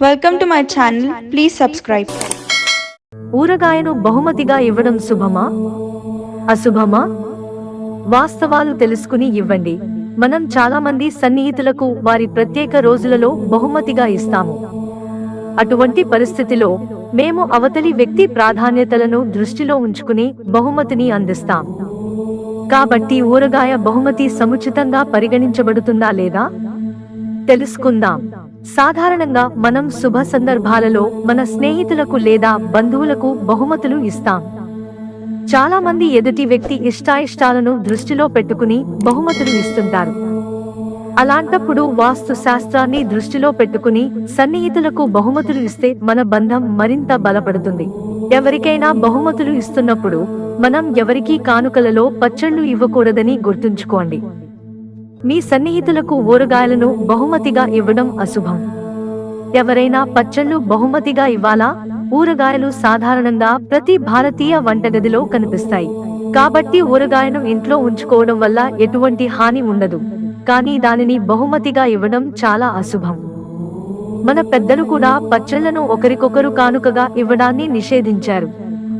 Welcome to my channel. Please subscribe. ఊరగాయను బహుమతిగా ఇవ్వడం శుభమా అశుభమా? వాస్తవాలు తెలుసుకుని ఇవ్వండి. మనం చాలా మంది సన్నిహితులకు వారి ప్రత్యేక రోజులలో బహుమతిగా ఇస్తాము. అటువంటి పరిస్థితిలో మేము అవతలి వ్యక్తి ప్రాధాన్యతలను దృష్టిలో ఉంచుకుని బహుమతిని అందిస్తాం. కాబట్టి ఊరగాయ బహుమతి సముచితంగా పరిగణించబడుతుందా లేదా తెలుసుకుందాం. సాధారణంగా మనం శుభ సందర్భాలలో మన స్నేహితులకు లేదా బంధువులకు బహుమతులు ఇస్తాం. చాలా మంది ఎదుటి వ్యక్తి ఇష్టాయిష్టాలను దృష్టిలో పెట్టుకుని బహుమతులు ఇస్తుంటారు. అలాంటప్పుడు వాస్తు శాస్త్రాన్ని దృష్టిలో పెట్టుకుని సన్నిహితులకు బహుమతులు ఇస్తే మన బంధం మరింత బలపడుతుంది. ఎవరికైనా బహుమతులు ఇస్తున్నప్పుడు మనం ఎవరికీ కానుకలలో పచ్చళ్ళు ఇవ్వకూడదని గుర్తుంచుకోండి. మీ సన్నిహితులకు ఊరగాయలను బహుమతిగా ఇవ్వడం అశుభం. ఎవరైనా పచ్చళ్ళు బహుమతిగా ఇవ్వాలా? ఊరగాయలు సాధారణంగా ప్రతి భారతీయ వంటగదిలో కనిపిస్తాయి. కాబట్టి ఊరగాయను ఇంట్లో ఉంచుకోవడం వల్ల ఎటువంటి హాని ఉండదు. కానీ దానిని బహుమతిగా ఇవ్వడం చాలా అశుభం. మన పెద్దలు కూడా పచ్చళ్లను ఒకరికొకరు కానుకగా ఇవ్వడాన్ని నిషేధించారు.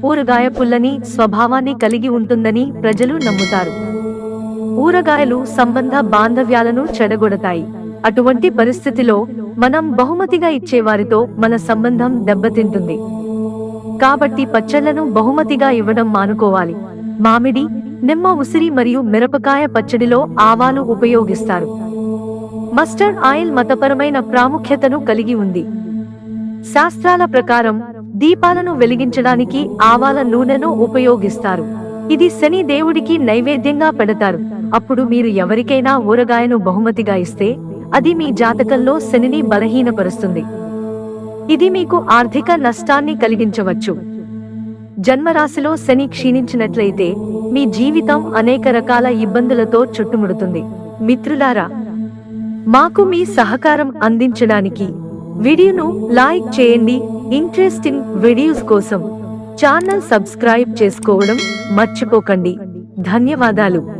ఊరగాయ పుల్లని స్వభావాన్ని కలిగి ఉంటుందని ప్రజలు నమ్ముతారు. ఊరగాయలు సంబంధ బాంధవ్యాలను చెడగొడతాయి. అటువంటి పరిస్థితిలో మనం బహుమతిగా ఇచ్చేవారితో మన సంబంధం దెబ్బతింటుంది. కాబట్టి పచ్చళ్లను బహుమతిగా ఇవ్వడం మానుకోవాలి. మామిడి, నిమ్మ ఉసిరి మరియు మిరపకాయ పచ్చడిలో ఆవాలు ఉపయోగిస్తారు. మస్టర్డ్ ఆయిల్ మతపరమైన ప్రాముఖ్యతను కలిగి ఉంది. శాస్త్రాల ప్రకారం దీపాలను వెలిగించడానికి ఆవాల నూనెను ఉపయోగిస్తారు. ఇది శని దేవుడికి నైవేద్యంగా పెడతారు. అప్పుడు మీరు ఎవరికైనా ఊరగాయను బహుమతిగా ఇస్తే అది మీ జాతకంలో శనిని బలహీనపరుస్తుంది. ఇది మీకు ఆర్థిక నష్టాన్ని కలిగించవచ్చు. జన్మరాశిలో శని క్షీణించినట్లయితే మీ జీవితం అనేక రకాల ఇబ్బందులతో చుట్టుముడుతుంది. మిత్రులారా, మాకు మీ సహకారం అందించడానికి వీడియోను లైక్ చేయండి. ఇంట్రెస్టింగ్ వీడియోస్ కోసం ఛానల్ సబ్స్క్రైబ్ చేసుకోవడం మర్చిపోకండి. ధన్యవాదాలు.